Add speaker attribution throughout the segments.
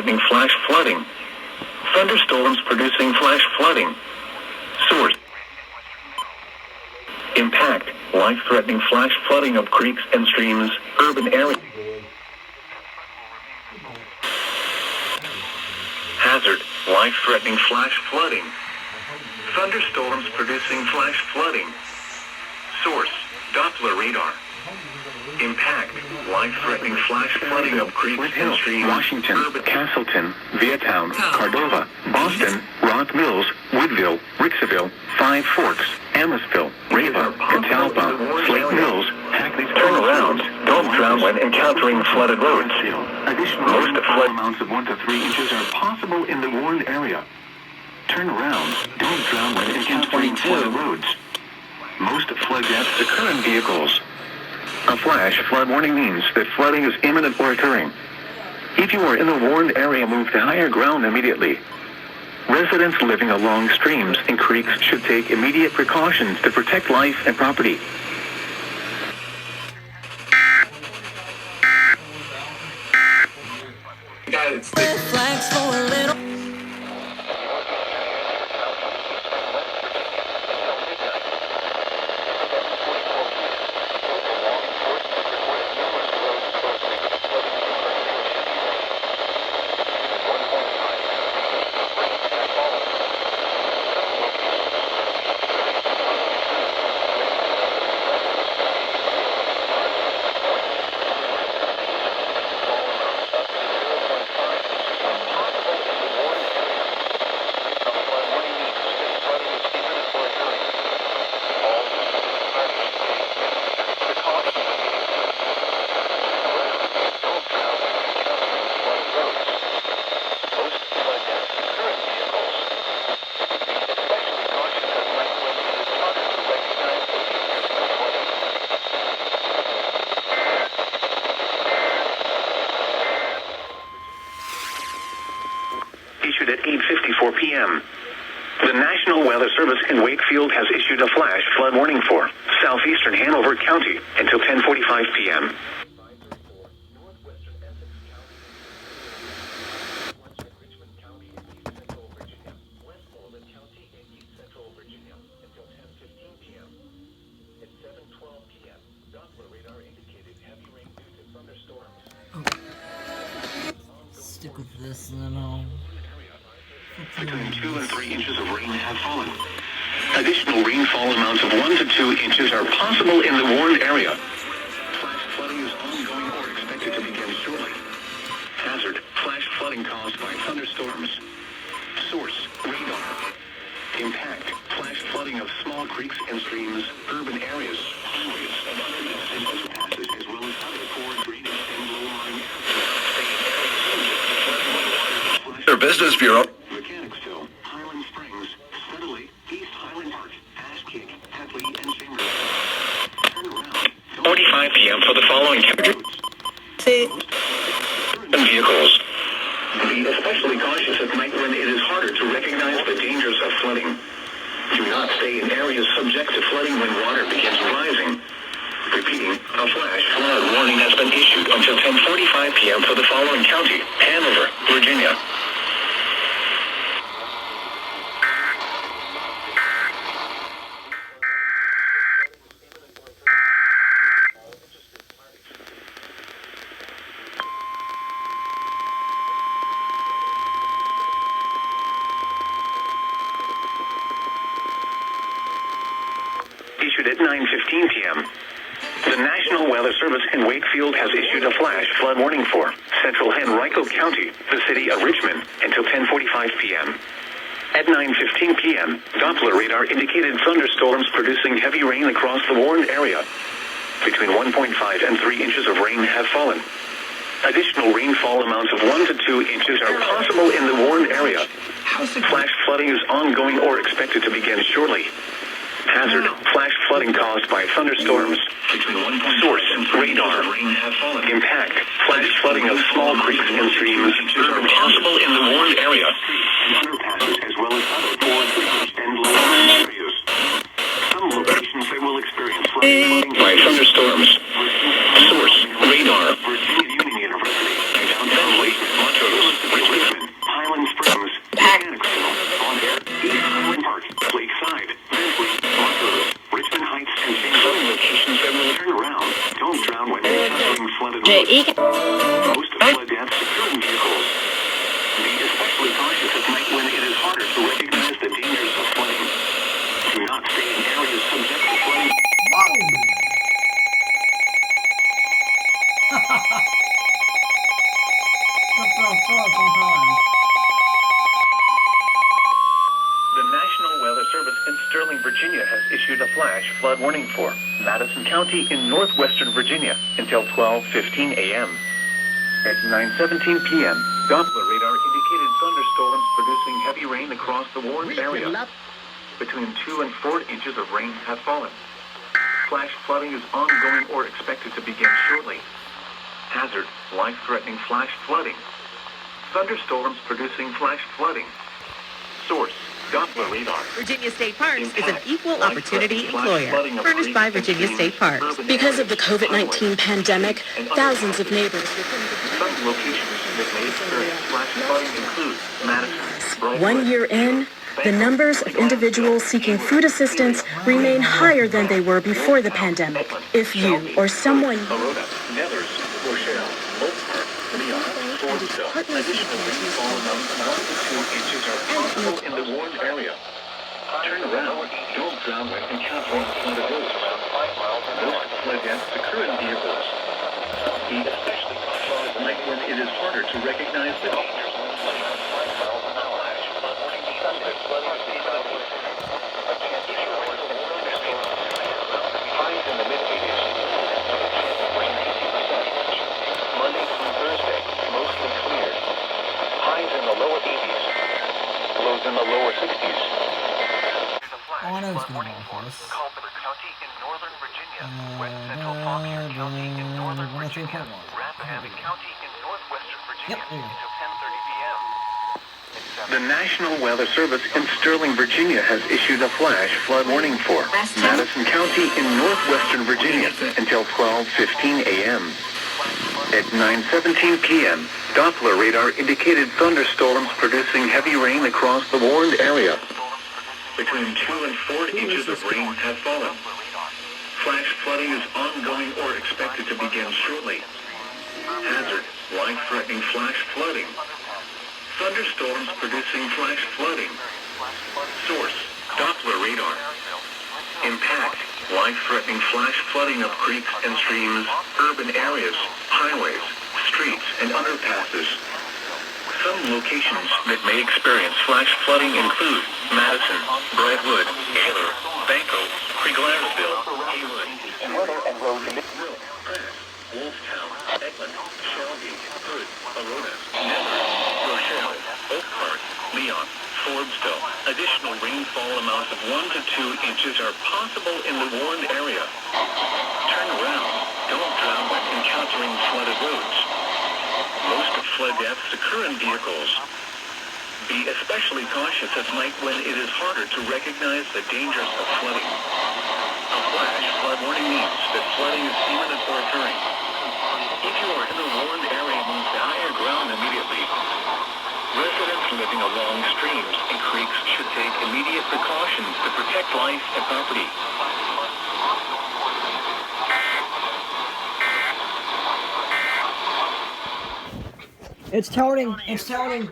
Speaker 1: life-threatening flash flooding. Thunderstorms producing flash flooding. Source: impact, life-threatening flash flooding of creeks and streams, urban areas. Hazard, life-threatening flash flooding. Thunderstorms producing flash flooding. Source: Doppler radar. Impact, life-threatening flash flooding of creeks and streams,
Speaker 2: Washington, Castleton, Vietown, Cordova, Boston, Rock Mills, Woodville, Ricksville, Five Forks, Amosville, Reva, Catalpa, Slate Mills, Hackney.
Speaker 1: Turn around. Don't drown when encountering flooded roads.
Speaker 2: Additional
Speaker 1: Most
Speaker 2: rainfall
Speaker 1: flood
Speaker 2: amounts of 1 to 3 inches are possible in the warned area. Turn around. Don't drown when encountering flooded roads. Most flood deaths occur in vehicles. A flash flood warning means that flooding is imminent or occurring. If you are in the warned area, move to higher ground immediately. Residents living along streams and creeks should take immediate precautions to protect life and property.
Speaker 3: Flags for a little.
Speaker 2: Issued at 8:54 p.m. The National Weather Service in Wakefield has issued a flash flood warning for southeastern Hanover County until 10:45 p.m.
Speaker 3: Stick with this and then I'll...
Speaker 2: Between 2 and 3 inches of rain have fallen. Additional rainfall amounts of 1 to 2 inches are possible in the warned area. Flash flooding is ongoing or expected to begin shortly. Hazard, flash flooding caused by thunderstorms. Source, radar. Impact, flash flooding of small creeks and streams, urban areas, highways, and underpasses, as well as other poor drainage and low-lying areas.
Speaker 1: Their Business Bureau.
Speaker 2: Mechanicsville, Highland Springs, Steadily, East Highland Park, Ashkick, Hadley, and Chambers. Turn around.
Speaker 1: 45 p.m. for the following vehicles.
Speaker 2: Be especially cautious at night when it is harder to recognize the dangers of flooding. Do not stay in areas subject to flooding when water begins rising. Repeating, a flash flood warning has been issued until 10:45 p.m. for the following county: Hanover, Virginia. Issued at 9:15 p.m. The National Weather Service in Wakefield has issued a flash flood warning for central Henrico County, the city of Richmond, until 10:45 p.m. At 9:15 p.m., Doppler radar indicated thunderstorms producing heavy rain across the warned area. Between 1.5 and 3 inches of rain have fallen. Additional rainfall amounts of 1 to 2 inches are possible in the warned area. Flash flooding is ongoing or expected to begin shortly. Hazard, flash flooding caused by thunderstorms. Source, radar. Impact, flash flooding of small creeks and streams are possible in the warned area. Underpasses as well as other poor drainage and low-lying areas. Some locations they will experience flooding by thunderstorms. Source, radar. Virginia Union University. Downtown Lake, Montrose, Richmond. Most flood deaths occur in vehicles. Be especially cautious at night when it is harder to recognize the dangers of flooding. Do not stay in areas subject to flooding. The National Weather Service in Sterling, Virginia has issued a flash flood warning for Madison County in northwestern Virginia until 12:15 a.m. At 9:17 p.m., Doppler radar indicated thunderstorms producing heavy rain across the warned area. Between 2 and 4 inches of rain have fallen. Flash flooding is ongoing or expected to begin shortly. Hazard, life-threatening flash flooding. Thunderstorms producing flash flooding. Source, Doppler radar.
Speaker 4: Virginia State Parks is an equal opportunity employer, furnished by Virginia State Parks. Because of the COVID-19 pandemic, thousands of neighbors within
Speaker 1: Some locations that may experience flash flooding include Madison,
Speaker 5: 1 year in, the numbers of individuals seeking food assistance remain higher than they were before the pandemic. If you or someone
Speaker 1: Aurora, Nevers, Rochelle, Oak Park, Leon, Fordsville. Additional rainfall amounts of 1 to 2 inches are possible in the warned area. Turn around. Don't drown when encountering flooded roads. Most flood deaths occur in vehicles. Be especially cautious at night when it is harder to recognize the dangers of flooding. Highs in the mid-80s. Monday through Thursday, mostly clear. Highs in the lower 80s. Lows in the lower 60s.
Speaker 3: Oh, I know it's gonna go for this.
Speaker 2: Culpeper County in northern Virginia, West Central Fauquier County in northern Virginia, Rappahannock County in northwestern Virginia
Speaker 3: Yep, there you go.
Speaker 2: until 10:30 p.m. The National Weather Service in Sterling, Virginia has issued a flash flood warning for Madison County in northwestern Virginia until 12:15 a.m. At 9:17 p.m., Doppler radar indicated thunderstorms producing heavy rain across the warned area. Between 2 and 4 inches of rain have fallen. Flash flooding is ongoing or expected to begin shortly. Hazard, life-threatening flash flooding. Thunderstorms producing flash flooding. Source, Doppler radar. Impact, life-threatening flash flooding of creeks and streams, urban areas, highways, streets, and underpasses. Some locations that may experience flash flooding include Madison, Brightwood, Taylor, Banco, Glasville, Haywood, and Road, Wolftown, Edmond, Shelby, Hood, Aurora, Nevers, Rochelle, Oak Park, Leon, Fordsville. Additional rainfall amounts of 1 to 2 inches are possible in the warned area. Turn around. Don't drown when encountering flooded roads. Most flood deaths occur in vehicles. Be especially cautious at night when it is harder to recognize the dangers of flooding. A flash flood warning means that flooding is imminent or occurring. If you are in the warned area, move to higher ground immediately. Residents living along streams and creeks should take immediate precautions to protect life and property.
Speaker 3: It's toting. It's toting.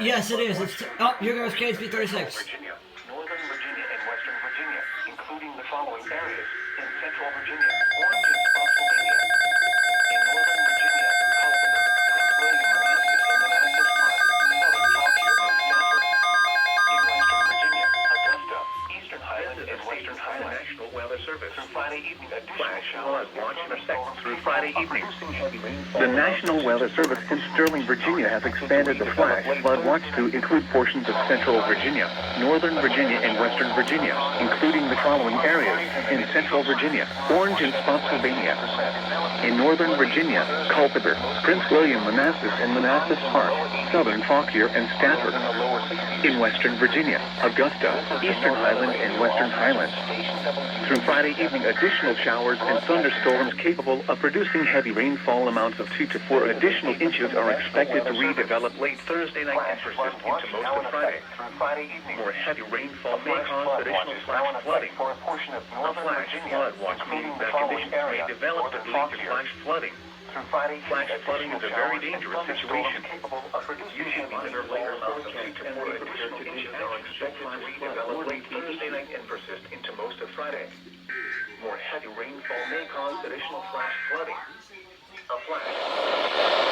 Speaker 3: Yes, it is. It's oh, here goes KSB 36.
Speaker 2: Virginia, northern Virginia, and western Virginia, including the following areas: in central Virginia, Orange and Spotsylvania. In northern Virginia, Culpeper, Prince William, Manassas, and Manassas Park, southern Fauquier, and Stanford. In western Virginia, Augusta, eastern Highland, and western Highland. National Weather Service. Flash flood watch in effect through Friday evening. The National Weather Service in Sterling, Virginia has expanded the flash flood watch to include portions of central Virginia, northern Virginia, and western Virginia, including the following areas: in central Virginia, Orange and Spotsylvania; in northern Virginia, Culpeper, Prince William, Manassas, and Manassas Park, southern Fauquier, and Stafford; in western Virginia, Augusta, Eastern Highland, and Western Highlands. Through Friday evening, additional showers and thunderstorms capable of producing heavy rainfall amounts of 2 to 4 additional inches are expected to redevelop late Thursday night and persist into most of Friday. More heavy rainfall may cause additional flash flooding. A flash flood watch means that conditions may develop to lead to flash flooding. Flash flooding is a very dangerous situation. You should monitor later amounts of 2 to 4 additional inches are expected to redevelop late Thursday night and persist into most of Friday. More heavy rainfall may cause additional flash flooding. A flash